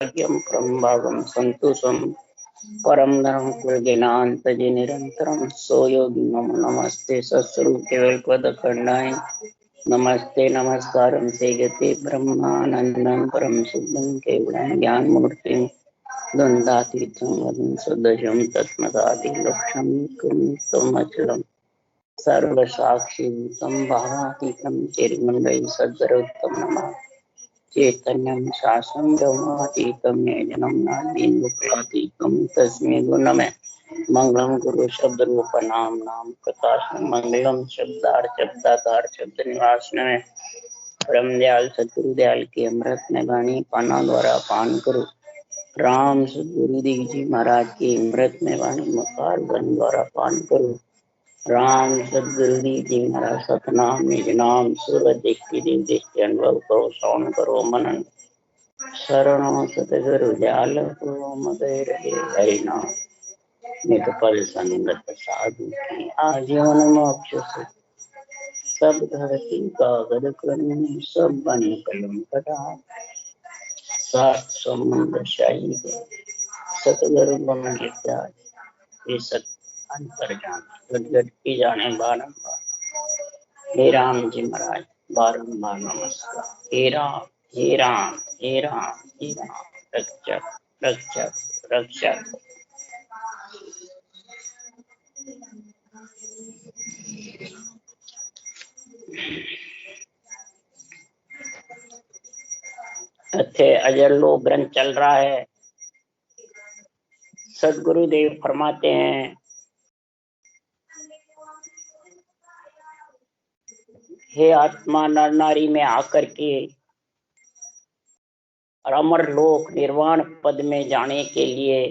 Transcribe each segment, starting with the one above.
भाग्यम परम संतोषम परम धर्म कुलज्ञानांतजे निरंतरम सो योगी नमो नमस्ते सत्स्वरूप केवल खंडाय नमस्ते नमस्कारं सेयते ब्रह्मानंदं परम शुद्धं केवलं ज्ञान मूर्ति द्वंद्वातीतं वदं सदशं तत्मदादि लक्ष्यं कुरुतमचलं सर्वसाक्षी भावातीतं चिन्मयं सद्गुरुत्तम नमः चैतन्यं शासनं ब्रह्मातीतं ज्ञानं नादीन्द्रप्रतीतं तस्मै गुणमे मंगलम गुरु शब्द रूप नाम नाम प्रकाश मंगलम शब्दार शब्द निवास में परम दयाल सतगुरु दयाल की अमृत में वाणी पाना द्वारा पान करो। राम सतगुरु देव जी महाराज की अमृत में वाणी मुखार गण द्वारा पान करो। राम सतगुरु देव जी महाराज सतनाम निज नाम सूरज देखी देव दृष्टि अनुभव करो श्रवण करो मनन शरणों सतगुरु दयाल को मदेर हरि नाम निकपल संगत साधु की आजीवन मोक्ष से सब धरती कागद करनी सब बन कलम कटा सात समुद्र शाही सतगुरु बन गया ये सत अंतर जान गट की जाने बारंबार हे राम जी महाराज बारंबार नमस्कार हे राम हे राम हे राम हे राम रक्षक रक्षक रक्षक। अजरलो ग्रंथ चल रहा है। सदगुरुदेव फरमाते हैं, हे आत्मा नर नारी में आकर के और अमर लोक निर्वाण पद में जाने के लिए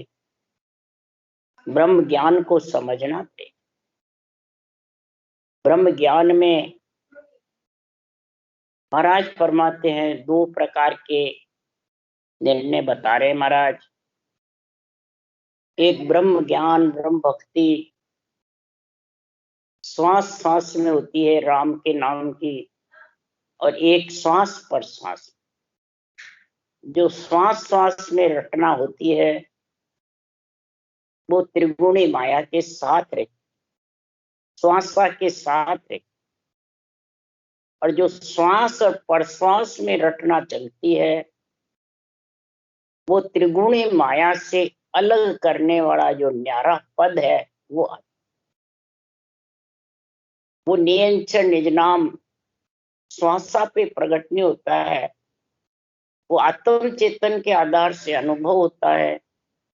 ब्रह्म ज्ञान को समझना पड़े। ब्रह्म ज्ञान में महाराज फरमाते हैं दो प्रकार के निर्णय बता रहे महाराज। एक ब्रह्म ज्ञान ब्रह्म भक्ति श्वास श्वास में होती है राम के नाम की, और एक श्वास पर श्वास जो श्वास श्वास में रटना होती है वो त्रिगुणी माया के साथ रहे, श्वास के साथ रहे। और जो श्वास और प्रश्वास में रटना चलती है वो त्रिगुणी माया से अलग करने वाला जो न्यारा पद है वो नियंत्रण निज नाम श्वासा पे प्रकट नहीं होता है, वो आत्म चेतन के आधार से अनुभव होता है,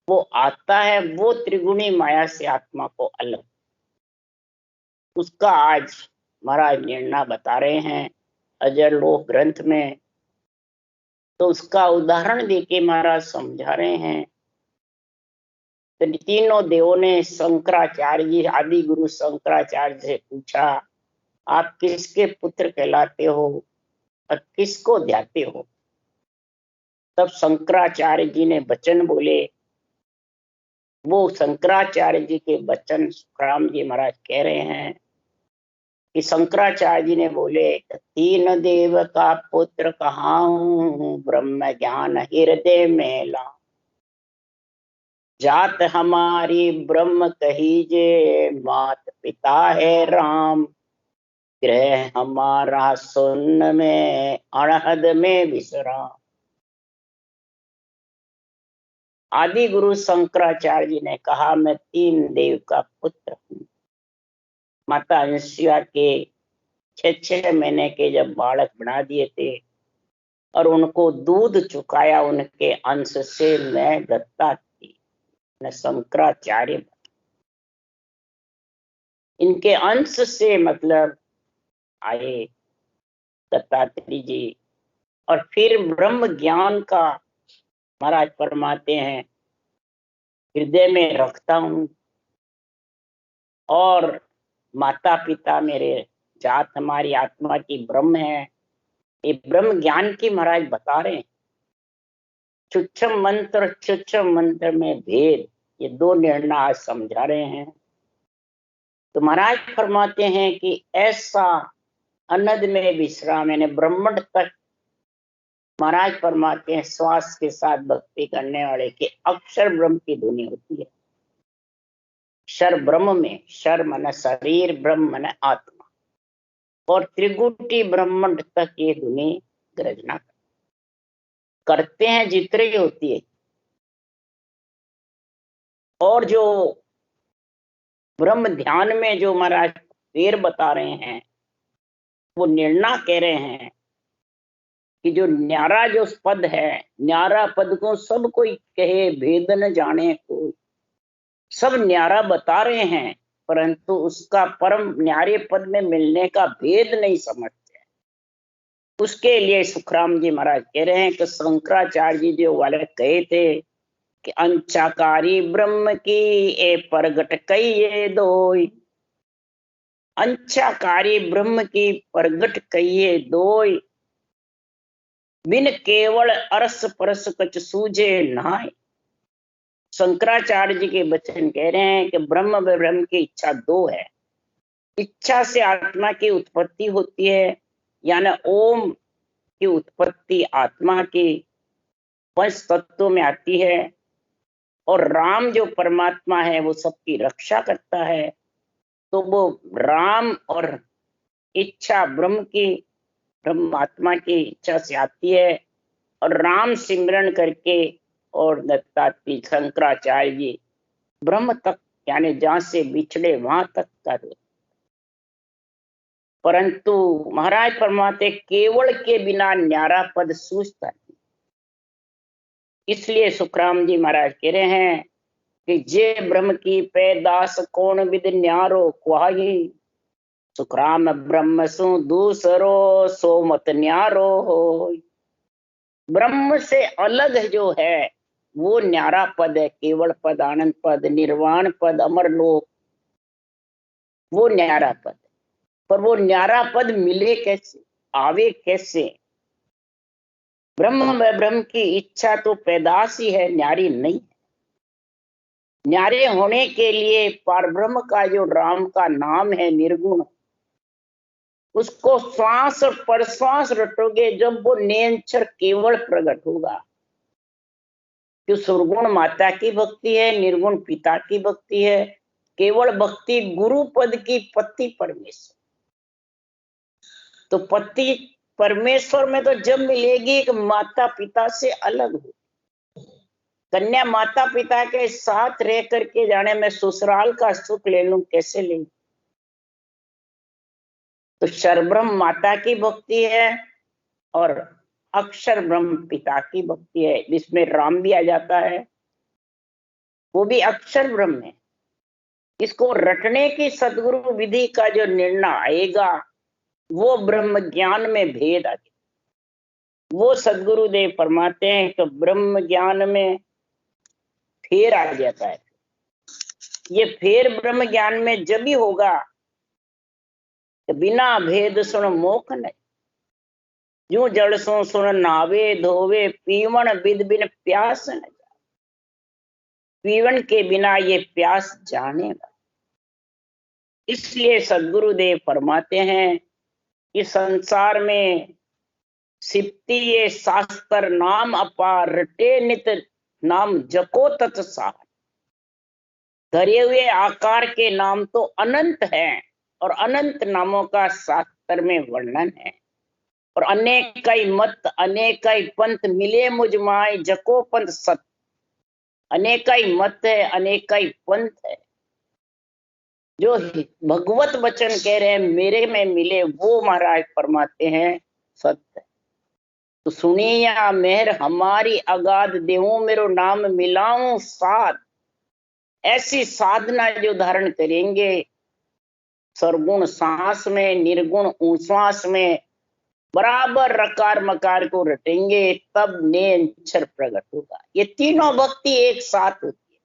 वो आता है वो त्रिगुणी माया से आत्मा को अलग। उसका आज महाराज निर्णय बता रहे हैं अजर लोक ग्रंथ में। तो उसका उदाहरण देके महाराज समझा रहे हैं। तो तीनों देवों ने शंकराचार्य जी आदि गुरु शंकराचार्य से पूछा, आप किसके पुत्र कहलाते हो और किसको ध्याते हो? तब शंकराचार्य जी ने वचन बोले। वो शंकराचार्य जी के वचन सुखराम जी महाराज कह रहे हैं कि शंकराचार्य जी ने बोले, तीन देव का पुत्र कहाऊं ब्रह्म ज्ञान हृदय में ला, जात हमारी ब्रह्म कहीजे मात पिता है राम, ग्रह हमारा सुन्न में अड़हद में विश्राम। आदि गुरु शंकराचार्य जी ने कहा, मैं तीन देव का पुत्र हूं। माता अंसुया के 6 महीने के जब बालक बना दिए थे और उनको दूध चुकाया, उनके अंश से मैं दत्ता थी, मैं शंकराचार्य। इनके अंश से मतलब आए दत्तात्रेय जी। और फिर ब्रह्म ज्ञान का महाराज फरमाते हैं हृदय में रखता हूं, और माता पिता मेरे जात हमारी आत्मा की ब्रह्म है। ये ब्रह्म ज्ञान की महाराज बता रहे हैं। सूक्ष्म मंत्र में भेद, ये दो निर्णय आज समझा रहे हैं। तो महाराज फरमाते हैं कि ऐसा अनद में विश्राम, यानी ब्रह्मण्ड तक महाराज फरमाते हैं श्वास के साथ भक्ति करने वाले के अक्षर ब्रह्म की धुनी होती है। शर ब्रह्म में, शर मन शरीर, ब्रह्म मन आत्मा, और त्रिगुटी ब्रह्मांड तक ये धुनी गर्जना करते हैं जितने होती है। और जो ब्रह्म ध्यान में जो महाराज फेर बता रहे हैं, वो निर्णय कह रहे हैं कि जो न्यारा जो पद है, न्यारा पद को सब कोई कहे भेद न जाने को, सब न्यारा बता रहे हैं, परंतु उसका परम न्यारे पद में मिलने का भेद नहीं समझते। उसके लिए सुखराम जी महाराज कह रहे हैं कि शंकराचार्य जी जो वाले कहे थे कि अंचाकारी ब्रह्म की ए प्रगट कहिए दोई, अंचाकारी ब्रह्म की प्रगट कहिए दोई, बिन केवल अरस परस कछ सूझे नाय। शंकराचार्य जी के वचन कह रहे हैं कि ब्रह्म व ब्रह्म की इच्छा दो है। इच्छा से आत्मा की उत्पत्ति होती है, यानी ओम की उत्पत्ति आत्मा की पंच तत्वों में आती है, और राम जो परमात्मा है वो सबकी रक्षा करता है। तो वो राम और इच्छा ब्रह्म की, ब्रह्म आत्मा की इच्छा से आती है, और राम सिमरन करके और दत्तात्रेय शंकराचार्य जी ब्रह्म तक, यानी जहां से बिछड़े वहां तक कर। परंतु महाराज फरमाते केवल के बिना न्यारा पद सूझता नहीं। इसलिए सुखराम जी महाराज कह रहे हैं कि जे ब्रह्म की पैदास कौन विद न्यारो क्वाही, सुखराम ब्रह्म सु दूसरो सो मत न्यारो हो। ब्रह्म से अलग जो है वो न्यारा पद है, केवल पद, आनंद पद, निर्वाण पद, अमर लोक, वो न्यारा पद। पर वो न्यारा पद मिले कैसे, आवे कैसे? ब्रह्म में ब्रह्म की इच्छा तो पैदाश ही है, न्यारी नहीं है। न्यारे होने के लिए परब्रह्म का जो राम का नाम है निर्गुण, उसको श्वास और परश्वास रटोगे जब वो निरंतर केवल प्रकट होगा। जो सुरगुण माता की भक्ति है, निर्गुण पिता की भक्ति है, केवल भक्ति गुरु पद की पति परमेश्वर। तो पति परमेश्वर में तो जब मिलेगी कि माता पिता से अलग हो। कन्या माता पिता के साथ रह करके जाने में ससुराल का सुख ले लूं, कैसे ले? तो शरब्रह्म माता की भक्ति है और अक्षर ब्रह्म पिता की भक्ति है, जिसमें राम भी आ जाता है, वो भी अक्षर ब्रह्म है। इसको रटने की सदगुरु विधि का जो निर्णय आएगा वो ब्रह्म ज्ञान में भेद आ गया। वो सदगुरुदेव फरमाते हैं तो ब्रह्म ज्ञान में फेर आ जाता है। ये फेर ब्रह्म ज्ञान में जब ही होगा कि बिना भेद सुन मोख नहीं, यूं जड़ सो सुन नावे धोवे, पीवन विद बिन प्यास न जा। पीवन के बिना ये प्यास जानेगा। इसलिए सदगुरुदेव फरमाते हैं कि संसार में सिप्ती ये शास्त्र नाम अपार, रटे नित नाम जको तत्सार। धरे हुए आकार के नाम तो अनंत है, और अनंत नामों का शास्त्र में वर्णन है। और अनेक कई मत अनेक कई पंथ मिले मुझ माय, जको पंथ सत। अनेक कई मत है, अनेक कई पंथ है, जो भगवत वचन कह रहे हैं मेरे में मिले, वो महाराज फरमाते हैं सत्य। तो सुनिया मेहर हमारी अगाध, देहू मेरो नाम मिलाऊं साथ। ऐसी साधना जो धारण करेंगे, सरगुण सांस में, निर्गुण उश्वास में, बराबर रकार मकार को रटेंगे, तब निरंतर प्रकट होगा। ये तीनों भक्ति एक साथ होती है।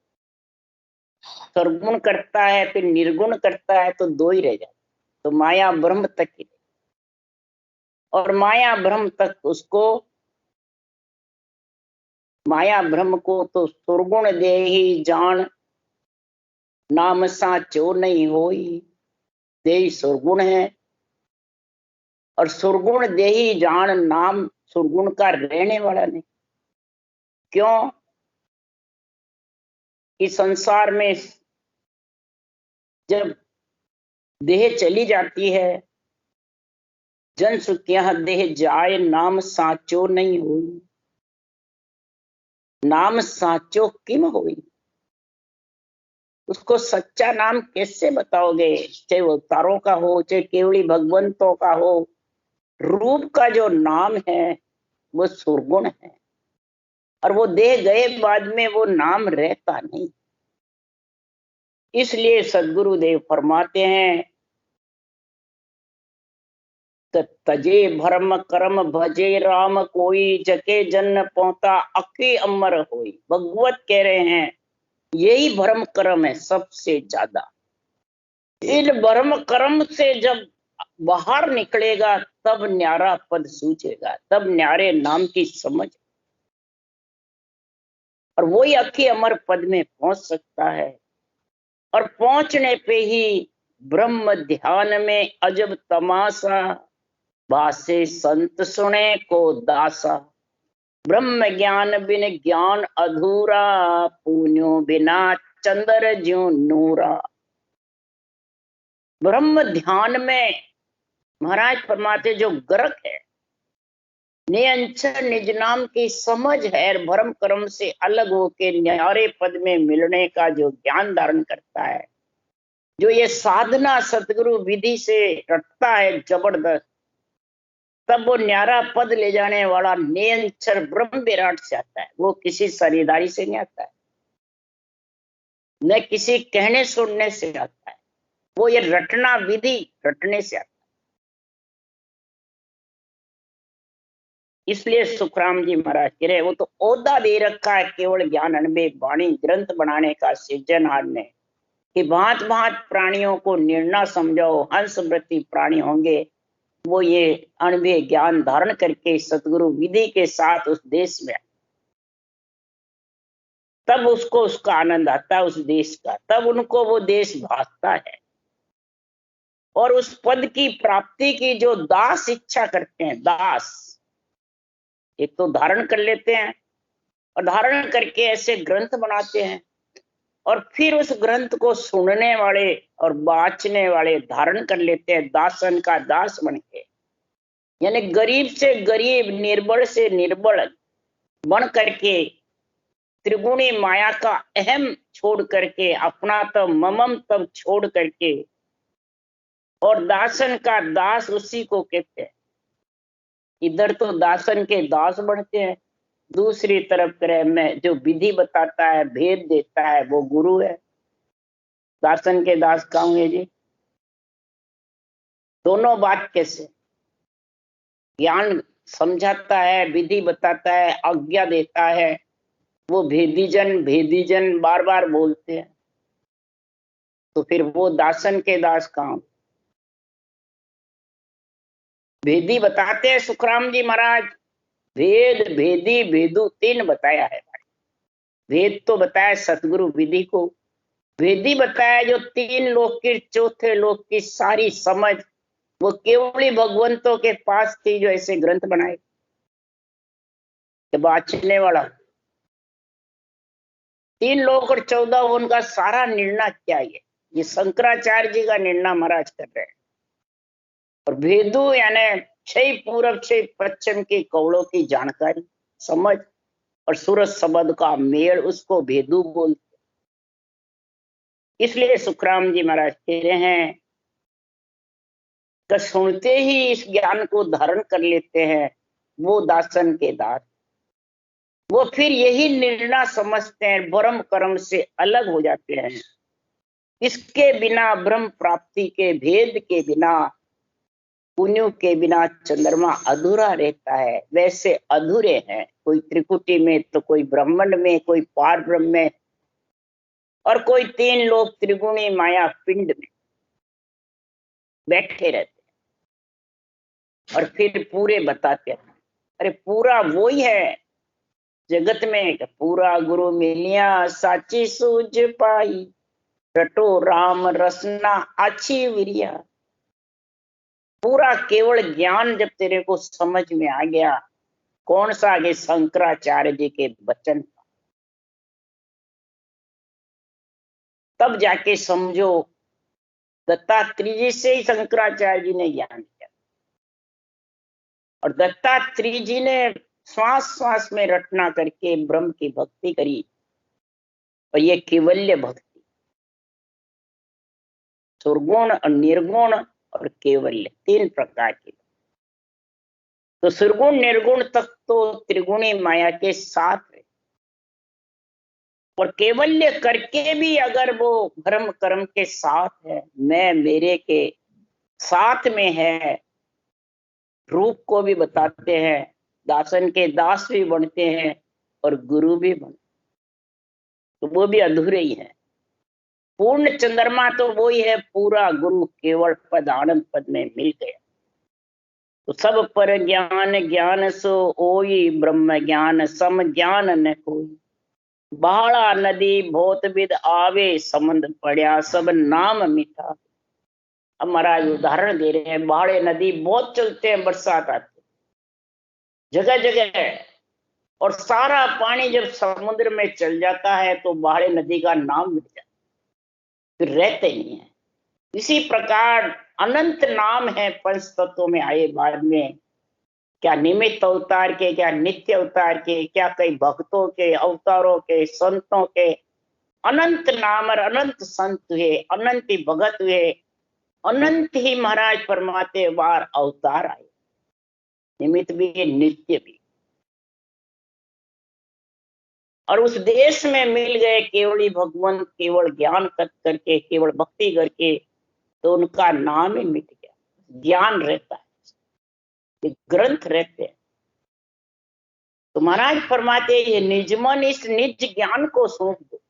सरगुण करता है फिर निर्गुण करता है तो दो ही रह जाते, तो माया ब्रह्म तक ही। और माया ब्रह्म तक उसको, माया ब्रह्म को तो सुरगुण दे ही जान, नाम साचो नहीं होई। दे सुरगुण है और सुरगुण दे ही जान, नाम सुरगुण का रहने वाला नहीं। क्यों? इस संसार में जब देह चली जाती है, जन सुख यह देह जाए, नाम साचो नहीं हुई। नाम साचो किम हुई? उसको सच्चा नाम कैसे बताओगे? चाहे वो अवतारों का हो, चाहे केवली भगवंतों का हो, रूप का जो नाम है वो सुरगुण है, और वो देह गए बाद में वो नाम रहता नहीं। इसलिए सदगुरुदेव फरमाते हैं, तजे भरम कर्म भजे राम कोई, जके जन पहुंचा अके अमर होई। भगवत कह रहे हैं यही भरम कर्म है सबसे ज्यादा। इन भरम कर्म से जब बाहर निकलेगा तब न्यारा पद सूझेगा, तब न्यारे नाम की समझ, और वही अखी अमर पद में पहुंच सकता है। और पहुंचने पे ही ब्रह्म ध्यान में अजब तमाशा, भासे संत सुने को दासा। ब्रह्म ज्ञान बिन ज्ञान अधूरा, पुण्यो बिना चंद्र ज्यों नूरा। ब्रह्म ध्यान में महाराज फरमाते जो गर्क है, निरंतर निज नाम की समझ है, भरम कर्म से अलग होके न्यारे पद में मिलने का जो ज्ञान धारण करता है, जो ये साधना सतगुरु विधि से रटता है जबरदस्त, तब वो न्यारा पद ले जाने वाला निरंतर ब्रह्म विराट से आता है। वो किसी शरीरदारी से नहीं आता है, न किसी कहने सुनने से आता है, वो ये रटना विधि रटने से आता है। इसलिए सुखराम जी महाराज कह रहे, वो तो ओहदा दे रखा है केवल ज्ञान अनबे वाणी ग्रंथ बनाने का सृजनहार ने, कि भांत भांत प्राणियों को निर्णय समझाओ, हंस वृत्ति प्राणी होंगे, वो ये अणबे ज्ञान धारण करके सतगुरु विधि के साथ उस देश में, तब उसको उसका आनंद आता है उस देश का, तब उनको वो देश भासता है। और उस पद की प्राप्ति की जो दास इच्छा करते हैं, दास एक तो धारण कर लेते हैं, और धारण करके ऐसे ग्रंथ बनाते हैं, और फिर उस ग्रंथ को सुनने वाले और बांचने वाले धारण कर लेते हैं दासन का दास बन के। यानी गरीब से गरीब, निर्बल से निर्बल बन करके, त्रिगुणी माया का अहम छोड़ करके, अपना तब ममम तब छोड़ करके, और दासन का दास उसी को कहते हैं। इधर तो दासन के दास बढ़ते हैं, दूसरी तरफ करे में जो विधि बताता है, भेद देता है, वो गुरु है। दासन के दास कहाँ हुए जी? दोनों बात कैसे? ज्ञान समझाता है, विधि बताता है, आज्ञा देता है, वो भेदीजन बार बार बोलते हैं, तो फिर वो दासन के दास कहाँ? भेदी बताते हैं सुखराम जी महाराज, भेद भेदी भेदू तीन बताया है। भेद तो बताया सतगुरु विधि को, भेदी बताया जो तीन लोक की, चौथे लोक की सारी समझ वो केवली भगवंतों के पास थी, जो ऐसे ग्रंथ बनाए बांचने वाला। तीन लोक और 14 उनका सारा निर्णय क्या है? ये शंकराचार्य जी का निर्णय महाराज कर रहे हैं। और भेदू यानी 6 पूरब 6 पश्चिम की कौड़ों की जानकारी समझ, और सूरज शब्द का मेल, उसको भेदू बोलते। इसलिए सुखराम जी महाराज कह रहे हैं कि सुनते ही इस ज्ञान को धारण कर लेते हैं वो दासन के दास, वो फिर यही निर्णय समझते हैं, भरम कर्म से अलग हो जाते हैं। इसके बिना ब्रह्म प्राप्ति के भेद के बिना, पुण्यों के बिना चंद्रमा अधूरा रहता है। वैसे अधूरे हैं, कोई त्रिकुटी में तो कोई ब्रह्मांड में, कोई पार ब्रह्म में, और कोई 3 लोग त्रिगुणी माया पिंड में बैठे रहते हैं। और फिर पूरे बताते हैं, अरे पूरा वही है जगत में, पूरा गुरु मिलिया साची सूझ पाई, रटो राम रसना अच्छी विरिया। पूरा केवल ज्ञान जब तेरे को समझ में आ गया, कौन सा? आगे शंकराचार्य जी के वचन। तब जाके समझो दत्तात्रेय जी से ही शंकराचार्य जी ने ज्ञान किया। और दत्तात्रेय जी ने श्वास श्वास में रटना करके ब्रह्म की भक्ति करी। और ये केवल्य भक्ति, सुरगुण और निर्गुण और केवल्य, 3 प्रकार की। तो सुरगुण निर्गुण तक तो त्रिगुणी माया के साथ है, और केवल्य करके भी अगर वो धर्म कर्म के साथ है, मैं मेरे के साथ में है, रूप को भी बताते हैं, दासन के दास भी बनते हैं और गुरु भी बनते, तो वो भी अधूरे ही है। पूर्ण चंद्रमा तो वो ही है, पूरा गुरु केवल पद आनंद पद में मिल गया। तो सब पर ज्ञान ज्ञान सो ओई, ब्रह्म ज्ञान सम ज्ञान न कोई। बाड़ा नदी बहुत विद आवे, समुद्र पड़ा सब नाम मिठा। अब महाराज उदाहरण दे रहे हैं, बाड़े नदी बहुत चलते हैं, बरसात आती जगह जगह, और सारा पानी जब समुद्र में चल जाता है तो बाड़े नदी का नाम मिट जाता है, फिर रहते नहीं है। इसी प्रकार अनंत नाम है पंच तत्वों में आए बाद में, क्या निमित्त अवतार के, क्या नित्य अवतार के, क्या कई भक्तों के, अवतारों के, संतों के, अनंत नाम और अनंत संत हुए, अनंत ही भगत हुए, अनंत ही महाराज परमात्मा बार अवतार आए, निमित्त भी नित्य भी। और उस देश में मिल गए केवली भगवंत, केवल ज्ञान करके, केवल भक्ति करके, तो उनका नाम ही मिट गया। ज्ञान रहता है, ग्रंथ रहते हैं। तो महाराज फरमाते ये निजमन इस निज ज्ञान को सौंप दो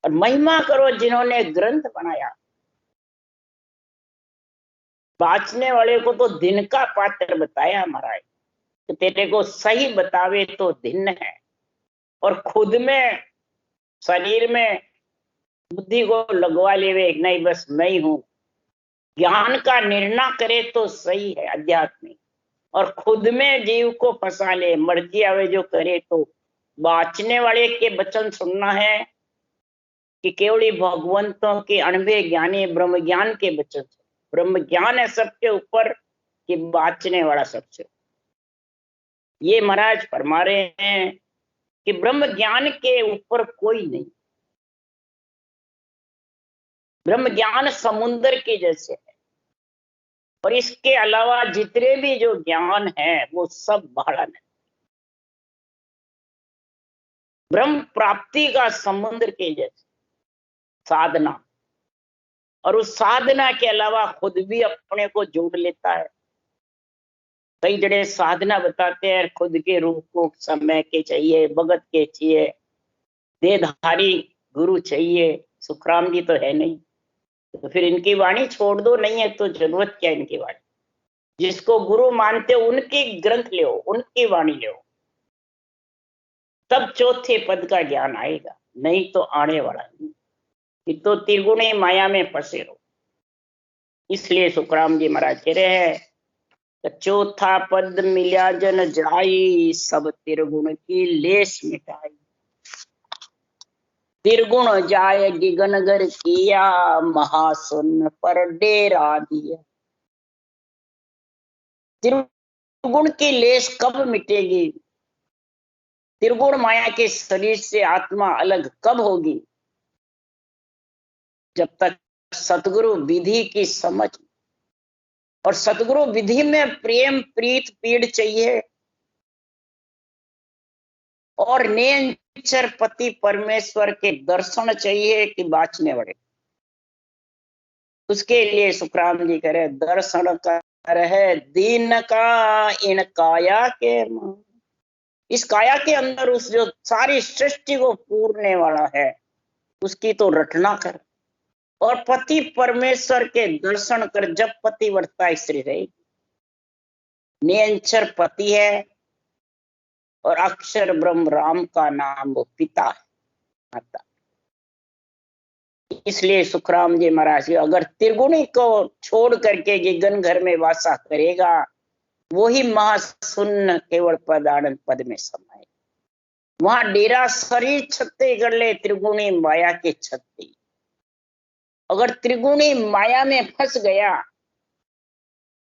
और महिमा करो जिन्होंने ग्रंथ बनाया। बाँचने वाले को तो दिन का पात्र बताया महाराज, तो तेरे को सही बतावे तो दिन है, और खुद में शरीर में बुद्धि को लगवा लेवे, नहीं बस मैं ही हूं, ज्ञान का निर्णय करे तो सही है अध्यात्मिक, और खुद में जीव को फंसा ले, मर्जी आवे जो करे। तो बाँचने वाले के वचन सुनना है कि केवली भगवंतों के अणवे ज्ञानी ब्रह्म ज्ञान के वचन, ब्रह्म ज्ञान है सबके ऊपर, कि बाँचने वाला सबसे। ये महाराज फरमा रहे हैं कि ब्रह्म ज्ञान के ऊपर कोई नहीं, ब्रह्म ज्ञान समुद्र के जैसे है, और इसके अलावा जितने भी जो ज्ञान है वो सब बड़ा नहीं। ब्रह्म प्राप्ति का समुद्र के जैसे साधना, और उस साधना के अलावा खुद भी अपने को जोड़ लेता है। कई जड़े साधना बताते हैं, खुद के रूप को समय के चाहिए, भगत के चाहिए, देहधारी गुरु चाहिए। सुखराम जी तो है नहीं, तो फिर इनकी वाणी छोड़ दो, नहीं है तो जरूरत क्या इनकी वाणी। जिसको गुरु मानते हो उनके ग्रंथ लो, उनकी वाणी लो, तब चौथे पद का ज्ञान आएगा, नहीं तो आने वाला नहीं। तो त्रिगुणी माया में फंसे रहो। इसलिए सुखराम जी महाराज कह रहे हैं, चौथा पद मिल्या जन जाई, सब त्रिगुण की लेस मिटाई। त्रिगुण जाय गिगनगर किया, महासुन पर डेरा दिया। त्रिगुण की लेस कब मिटेगी? त्रिगुण माया के शरीर से आत्मा अलग कब होगी? जब तक सतगुरु विधि की समझ, और सतगुरु विधि में प्रेम प्रीत पीड़ चाहिए, और नेचर पति परमेश्वर के दर्शन चाहिए कि बाँचने वाले। उसके लिए सुखराम जी कह रहे, दर्शन कर है दीन का इन काया के मान। इस काया के अंदर उस जो सारी सृष्टि को पूरने वाला है, उसकी तो रटना कर, और पति परमेश्वर के दर्शन कर। जब पति वर्ता स्त्री रहेगी, निरंतर पति है, और अक्षर ब्रह्म राम का नाम वो पिता है, माता। इसलिए सुखराम जी महाराज, अगर त्रिगुणी को छोड़ करके जिगन घर में वासा करेगा वही महाशून्य केवल पद आनंद पद में समाये। वहां डेरा शरीर छत्ते कर ले त्रिगुणी माया के छत्ते। अगर त्रिगुणी माया में फंस गया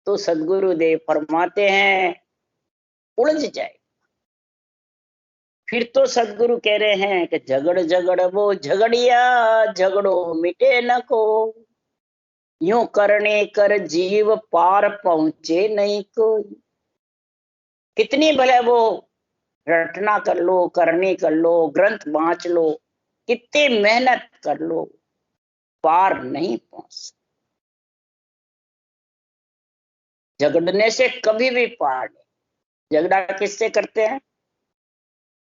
तो सदगुरुदेव फरमाते हैं उलझ जाए। फिर तो सदगुरु कह रहे हैं कि झगड़ झगड़ वो झगड़िया, झगड़ो मिटे न को। यूं करने कर जीव पार पहुंचे नहीं कोई। कितनी भले वो रटना कर लो, करनी कर लो, ग्रंथ बांच लो, कितनी मेहनत कर लो, पार नहीं पहुंच। झगड़ने से कभी भी पार नहीं। झगड़ा किससे करते हैं?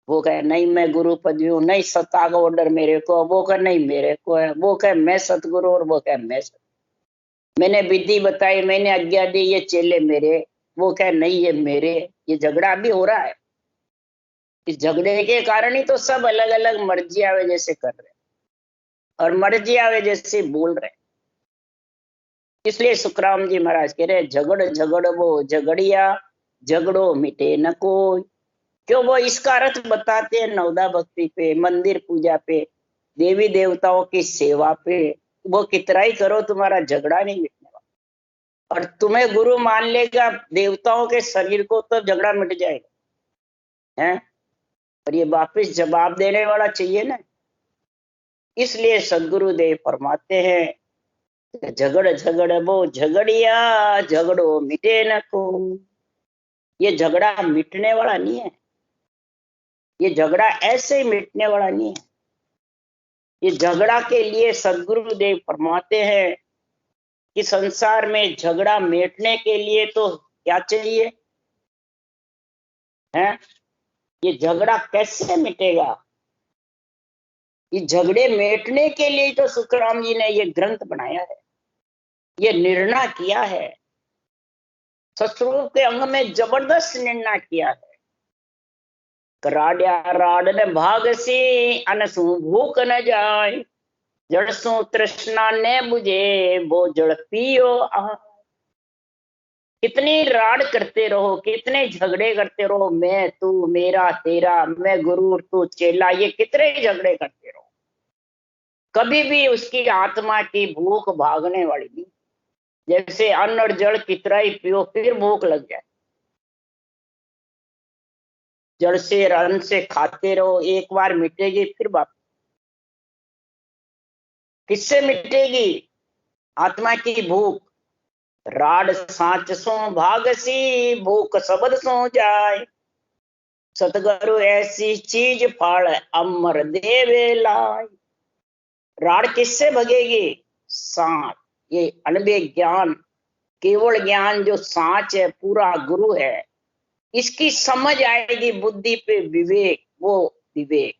वो कहे नहीं मैं गुरु पदवी हूं, नहीं सत्ता का ऑर्डर मेरे को, वो कहे नहीं मेरे को है, वो कहे मैं सतगुरु, और वो कहे मैं मैंने विधि बताई, मैंने आज्ञा दी, ये चेले मेरे, वो कहे नहीं ये मेरे। ये झगड़ा भी हो रहा है। इस झगड़े के कारण ही तो सब अलग अलग मर्जी आवे जैसे कर रहे हैं और मर्जी आवे जैसे बोल रहे हैं। इसलिए सुखराम जी महाराज कह रहे झगड़ झगड़ वो झगड़िया, झगड़ो मिटे न कोई। क्यों? वो इसका अर्थ बताते हैं नवदा भक्ति पे, मंदिर पूजा पे, देवी देवताओं की सेवा पे। वो कितना ही करो तुम्हारा झगड़ा नहीं मिटने वाला। और तुम्हें गुरु मान लेगा देवताओं के शरीर को तो झगड़ा मिट जाएगा है। और ये वापिस जवाब देने वाला चाहिए ना। इसलिए सदगुरुदेव फरमाते हैं झगड़ झगड़ वो झगड़िया, झगड़ो मिटे न को। ये झगड़ा मिटने वाला नहीं है। ये झगड़ा ऐसे ही मिटने वाला नहीं है। ये झगड़ा के लिए सदगुरुदेव फरमाते हैं कि संसार में झगड़ा मिटने के लिए तो क्या चाहिए है? ये झगड़ा कैसे मिटेगा? ये झगड़े मिटने के लिए तो सुखराम जी ने ये ग्रंथ बनाया है, ये निर्णय किया है। सतरूप के अंग में जबरदस्त निर्णय किया है। राड्या राड ने भाग से अनसु भूख न जाए, जड़सु तृष्णा ने बुझे वो जड़ पियो आ। कितनी राड करते रहो, कितने झगड़े करते रहो, मैं तू, मेरा तेरा, मैं गुरु तू चेला, ये कितने झगड़े करते रहो, कभी भी उसकी आत्मा की भूख भागने वाली नहीं। जैसे अन्न और जल कितना ही पियो फिर भूख लग जाए। जड़ से अन्न से खाते रहो, एक बार मिटेगी फिर वापस। किससे मिटेगी? आत्मा की भूख। राड सांच सो भागसी, भूख शब्द सो जाए। सतगुरु ऐसी चीज फाड़ अमर देवे लाए। राड किससे भगेगी? सांच। ये अनबे ज्ञान, केवल ज्ञान जो सांच है, पूरा गुरु है, इसकी समझ आएगी बुद्धि पे विवेक, वो विवेक।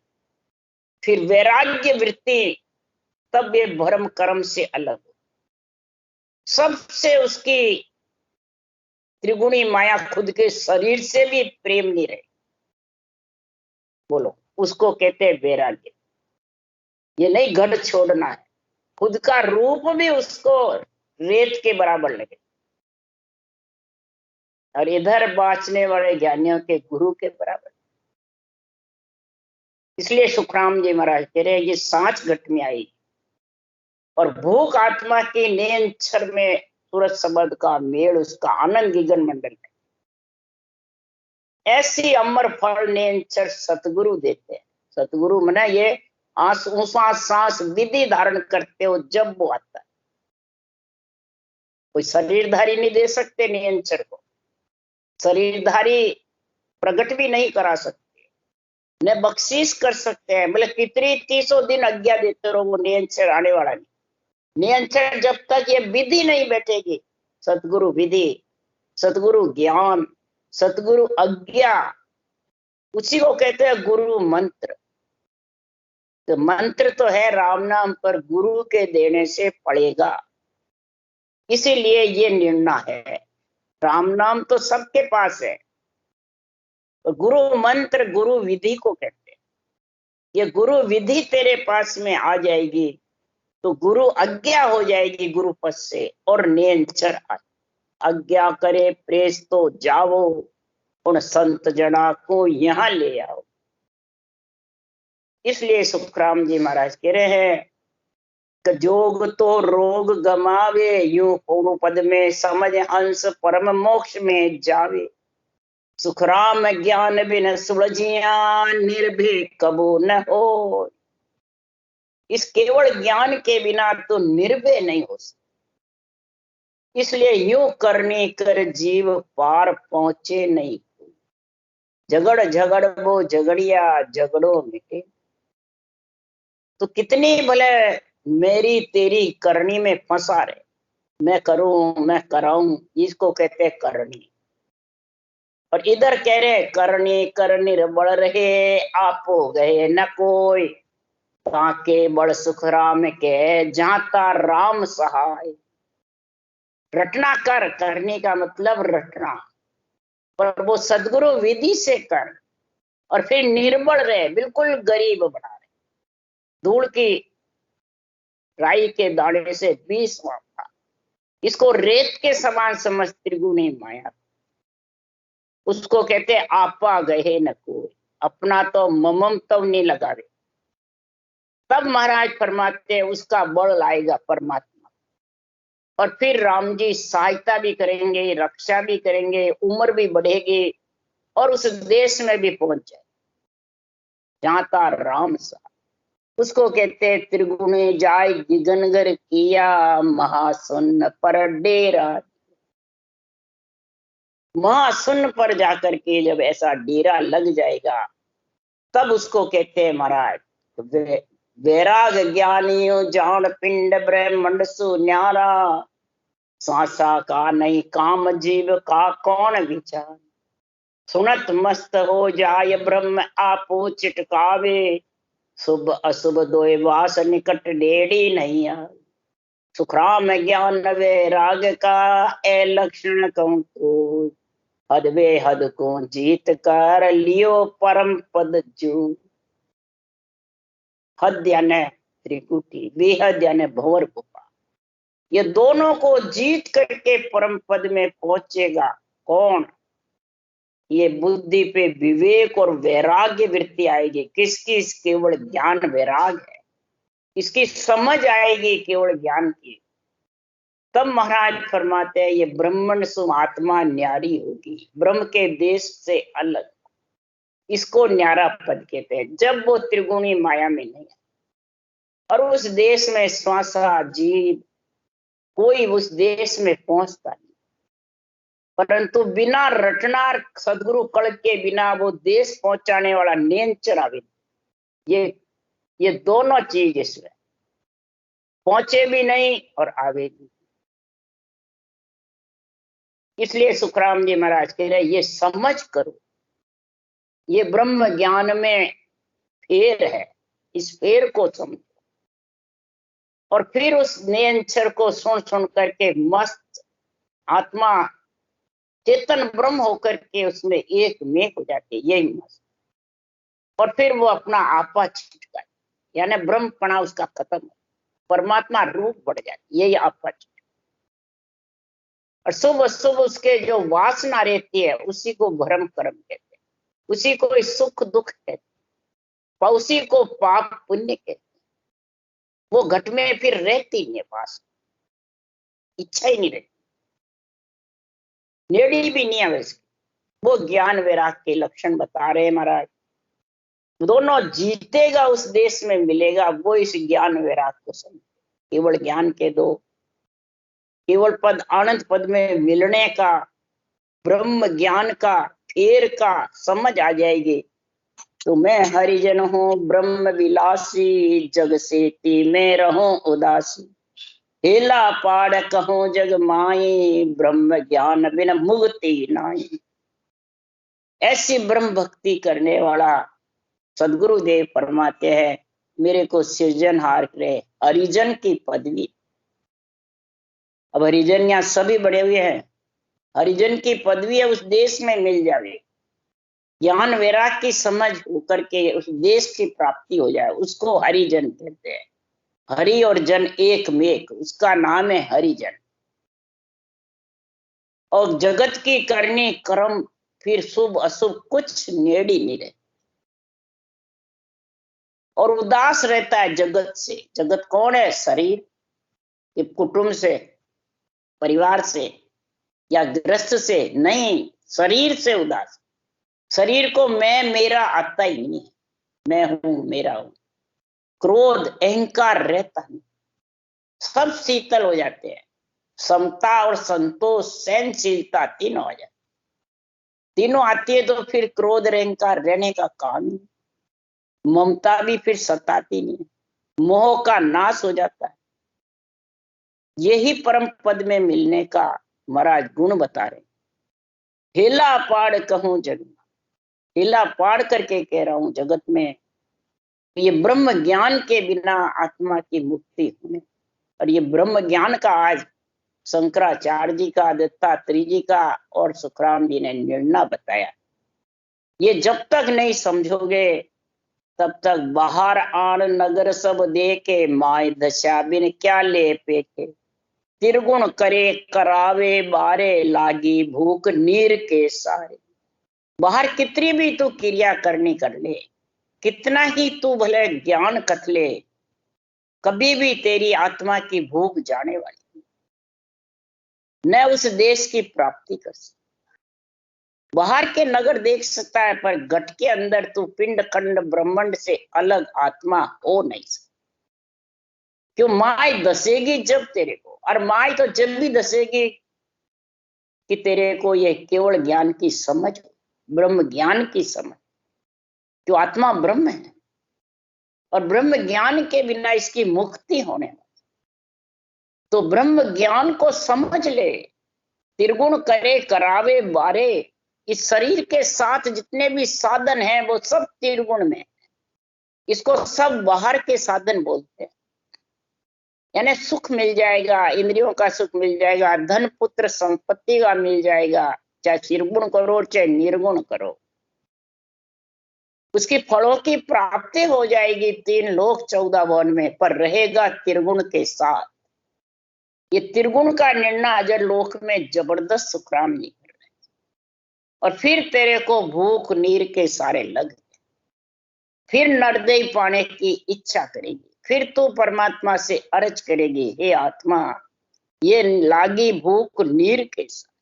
फिर वैराग्य वृत्ति, तब ये भरम कर्म से अलग। सबसे उसकी त्रिगुणी माया खुद के शरीर से भी प्रेम नहीं रहे। बोलो, उसको कहते हैं वैराग्य। ये नहीं घट छोड़ना है, खुद का रूप भी उसको रेत के बराबर लगे। और इधर बाँचने वाले ज्ञानियों के गुरु के बराबर। इसलिए सुखराम जी महाराज कह रहे हैं ये सांच घट में आई और भूख आत्मा की नेंछर में सूरज शब्द का मेल, उसका आनंद गिगन मंडल में। ऐसी अमर फल नेंछर सतगुरु देते हैं। सतगुरु मना ये सांस विधि धारण करते हो जब वो आता है। कोई शरीरधारी नहीं दे सकते नियंचर को, शरीरधारी प्रकट भी नहीं करा सकते, न बख्शीश कर सकते हैं। मतलब कितनी 30 दिन आज्ञा देते रहो, वो नियंचर आने वाला नहीं। नियंत्रण जब तक ये विधि नहीं बैठेगी, सतगुरु विधि, सतगुरु ज्ञान, सतगुरु आज्ञा, उसी को कहते हैं गुरु मंत्र। तो मंत्र तो है राम नाम, पर गुरु के देने से पड़ेगा। इसीलिए ये निर्णय है। राम नाम तो सबके पास है, तो गुरु मंत्र, गुरु विधि को कहते हैं। ये गुरु विधि तेरे पास में आ जाएगी तो गुरु आज्ञा हो जाएगी गुरु पद से, और नियंत्रण आ। आज्ञा करे प्रेस तो जाओ, उन संत जना को यहाँ ले आओ। इसलिए सुखराम जी महाराज कह रहे हैं कि जोग तो रोग गमावे, यूं पूर्व पद में समझ हंस परम मोक्ष में जावे। सुखराम ज्ञान बिन सुलझिया, निर्भय कबू न हो। इस केवल ज्ञान के बिना तो निर्भय नहीं हो सकता। इसलिए यूं करनी कर जीव पार पहुंचे नहीं। झगड़ झगड़ वो झगड़िया, झगड़ो मिटे। तो कितनी भले मेरी तेरी करनी में फंसा रहे, मैं करूं मैं कराऊं, इसको कहते करनी। और इधर कह रहे करनी कर निर्बल रहे, आपो गए न कोई। ताके बड़ सुखराम के जाता राम सहाय। रटना कर, करने का मतलब रटना, पर वो सदगुरु विधि से कर। और फिर निर्बल रहे, बिल्कुल गरीब बना रहे। धूल की राई के दाने से 20 मापा। इसको रेत के समान समझ त्रिगुणी माया। उसको कहते आपा गए न कोई, अपना तो ममम तब नहीं लगावे। तब महाराज फरमाते उसका बल लाएगा परमात्मा। और फिर राम जी सहायता भी करेंगे, रक्षा भी करेंगे, उम्र भी बढ़ेगी और उस देश में भी पहुंच जाए जाता राम सा। उसको कहते त्रिगुणी जाय गिगनगर किया, महासुन्न पर डेरा। महासुन्न पर जाकर के जब ऐसा डेरा लग जाएगा, तब उसको कहते हैं महाराज वैराग ज्ञानियों जान पिंड ब्रह्मंड सु न्यारा। सांसा का नहीं काम जीव का कौन विचार। सुनत मस्त हो जाय ब्रह्म आपो चिटकावे। शुभ अशुभ दोय वास निकट डेढ़ी नहीं आ। सुखराम ज्ञान वैराग का ए लक्षण कहूं तो। हद वे हद को जीत कर लियो परम पद जू। हद यानी त्रिकुटी, बेहद यानी भंवर गुफा। ये दोनों को जीत करके परम पद में पहुंचेगा कौन? ये बुद्धि पे विवेक और वैराग्य वृत्ति आएगी। किसकी? केवल ज्ञान वैराग है, इसकी समझ आएगी केवल ज्ञान की। तब महाराज फरमाते हैं ये ब्रह्मण सु आत्मा न्यारी होगी, ब्रह्म के देश से अलग। इसको न्यारा पद कहते हैं जब वो त्रिगुणी माया में नहीं है। और उस देश में श्वासा जीव कोई उस देश में पहुंचता नहीं। परंतु बिना रटना सदगुरु कल के बिना वो देश पहुंचाने वाला नेंचर आवे। ये दोनों चीज इसमें पहुंचे भी नहीं और आवे भी। इसलिए सुखराम जी महाराज कह रहे ये समझ करो, ये ब्रह्म ज्ञान में फेर है, इस फेर को समझो। और फिर उस नेंचर को सुन सुन करके मस्त आत्मा चेतन ब्रह्म होकर के उसमें एक में हो जाती, यही मस्त। और फिर वो अपना आपा छिटका, यानी ब्रह्मपणा उसका खत्म है, परमात्मा रूप बढ़ जाती, यही आपा छिटका। और शुभ अशुभ उसके जो वासना रहती है उसी को भ्रम कर्म कहते हैं, उसी को सुख दुख कहते हैं, उसी को पाप पुण्य कहते हैं। वो घट में फिर रहती नहीं है, पास इच्छा ही नहीं रहती, नेड़ी भी नहीं है वैसे। वो ज्ञान वैराग के लक्षण बता रहे महाराज। दोनों जीतेगा उस देश में मिलेगा, वो इस ज्ञान वैराग को समझे। केवल ज्ञान के दो, केवल पद आनंद पद में मिलने का, ब्रह्म ज्ञान का फेर का समझ आ जाएगी। तो मैं हरिजन हूँ ब्रह्म विलासी, जग सेती में रहूं उदासी। हेला पाड़ कहूं जग माई, ब्रह्म ज्ञान बिन मुक्ति नाई। ऐसी ब्रह्म भक्ति करने वाला सदगुरुदेव फरमाते हैं मेरे को सृजनहार करे हरिजन की पदवी। अब हरिजन यहाँ सभी बड़े हुए हैं, हरिजन की पदवी है उस देश में मिल जावे, ज्ञान वैराग की समझ होकर के उस देश की प्राप्ति हो जाए, उसको हरिजन कहते हैं। हरि और जन एक मेक, उसका नाम है हरिजन। और जगत की करनी कर्म, फिर शुभ अशुभ कुछ नेड़ी नहीं रहे, और उदास रहता है जगत से। जगत कौन है? शरीर, ये कुटुंब से, परिवार से या गृहस्थ से नहीं, शरीर से उदास। शरीर को मैं मेरा आता ही नहीं है, मैं हूं मेरा हूं। क्रोध अहंकार रहता नहीं, सब शीतल हो जाते हैं। समता और संतोष सहनशीलता तीनों आ जाती, तीनों आती है तो फिर क्रोध अहंकार रहने का काम ही। ममता भी फिर सताती नहीं, मोह का नाश हो जाता है। यही परम पद में मिलने का महाराज गुण बता रहे। हेला पाड़ कहूं जग में, हेला पाड़ करके कह रहा हूं जगत में, ये ब्रह्म ज्ञान के बिना आत्मा की मुक्ति होने। और ये ब्रह्म ज्ञान का आज शंकराचार्य जी का, दत्तात्रेय जी का और सुखराम जी ने निर्णय बताया। ये जब तक नहीं समझोगे तब तक बाहर आन नगर सब देखे, माय दशा बिन क्या ले पेखे। त्रिगुण करे करावे बारे, लागी भूख नीर के सारे। बाहर कितनी भी तू क्रिया करनी कर ले, कितना ही तू भले ज्ञान कथ ले, कभी भी तेरी आत्मा की भूख जाने वाली न उस देश की प्राप्ति कर सकता। बाहर के नगर देख सकता है, पर घट के अंदर तू पिंड खंड ब्रह्मांड से अलग आत्मा हो नहीं सकता। क्यों? माय दसेगी जब तेरे को, और माय तो जब भी दसेगी कि तेरे को ये केवल ज्ञान की समझ, ब्रह्म ज्ञान की समझ। क्यों? आत्मा ब्रह्म है, और ब्रह्म ज्ञान के बिना इसकी मुक्ति होने वाली। तो ब्रह्म ज्ञान को समझ ले। त्रिगुण करे करावे बारे, इस शरीर के साथ जितने भी साधन हैं वो सब त्रिगुण में, इसको सब बाहर के साधन बोलते हैं। यानी सुख मिल जाएगा, इंद्रियों का सुख मिल जाएगा, धन पुत्र संपत्ति का मिल जाएगा, चाहे त्रिगुण करो चाहे निर्गुण करो, उसकी फलों की प्राप्ति हो जाएगी 3 लोक 14 भुवन में, पर रहेगा त्रिगुण के साथ। ये त्रिगुण का निर्णय अजर लोक में जबरदस्त सुखराम जी कर रहे हैं। और फिर तेरे को भूख नीर के सारे लग, फिर नरदेय पाने की इच्छा करेगी, फिर तू परमात्मा से अर्ज करेगी, हे आत्मा ये लागी भूख नीर के साथ।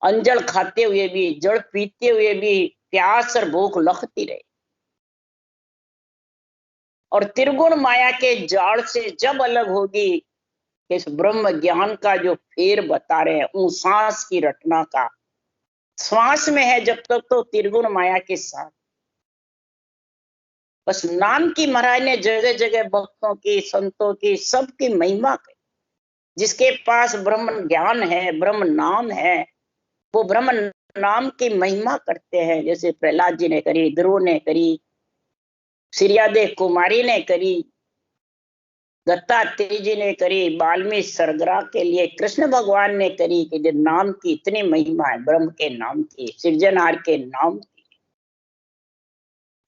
अंजल खाते हुए भी, जल पीते हुए भी प्यास और भूख लखती रहे। और त्रिगुण माया के जाल से जब अलग होगी, इस ब्रह्म ज्ञान का जो फेर बता रहे हैं, उन सांस की रटना का, श्वास में है जब तक तो त्रिगुण माया के साथ। बस नाम की महाराज ने जगह जगह भक्तों की, संतों की, सबकी महिमा की। जिसके पास ब्रह्म ज्ञान है, ब्रह्म नाम है, वो ब्रह्म नाम की महिमा करते हैं। जैसे प्रहलाद जी ने करी, ध्रुव ने करी, सिरियादे कुमारी ने करी, दत्तात्रेय जी ने करी, वाल्मीकि सरगरा के लिए कृष्ण भगवान ने करी, कि जो नाम की इतनी महिमा है, ब्रह्म के नाम की, सृजनहार के नाम की।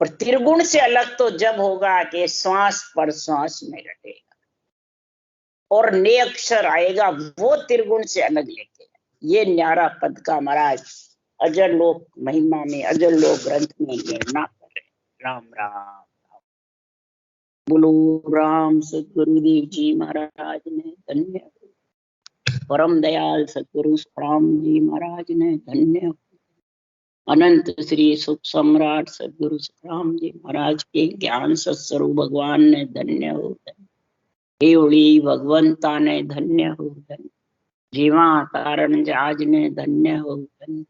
पर त्रिगुण से अलग तो जब होगा कि श्वास पर श्वास में रटेगा और ने अक्षर आएगा, वो त्रिगुण से अलग लेके। ये न्यारा पद का महाराज अजर लोक महिमा में, अजर लोक ग्रंथ में निर्णय कर रहे। राम राम। बोलो राम सतगुरुदेव जी महाराज ने धन्य, परम दयाल सतगुरु राम जी महाराज ने धन्य, अनंत श्री सुख सम्राट सतगुरु राम जी महाराज के ज्ञान सत्स्वरूप भगवान ने धन्य हो, केवड़ी भगवंता ने धन्य हो, धन्य जीवा कारण जाज ने धन्य हो, धन्य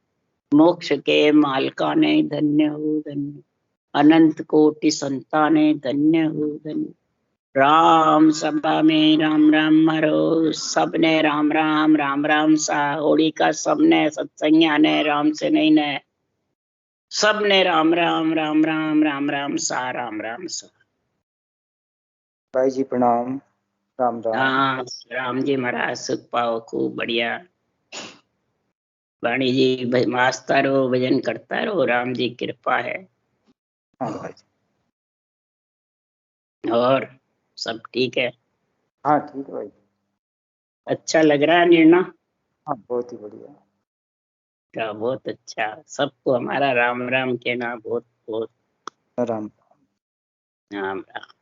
मोक्ष के मालका ने धन्य हो, धन्य अनंत कोटि संता ने धन्य हो, धन्य राम सभा में राम राम मरो, सबने राम राम राम राम सा, होली का सबने सत्संग ने राम से नहीं ने, सबने राम राम राम राम राम राम सा, राम राम सा। भाई जी प्रणाम। राम राम। हाँ राम जी महाराज, सुख पाओ, खूब बढ़िया। वाणी जी मास्ता रहो, भजन करता रहो, राम जी कृपा है। हाँ भाई जी। और सब ठीक है? हाँ ठीक है भाई। अच्छा लग रहा है निर्णय? हाँ, बहुत ही बढ़िया। का बहुत अच्छा। सबको हमारा राम राम कहना। बहुत बहुत राम। राम राम।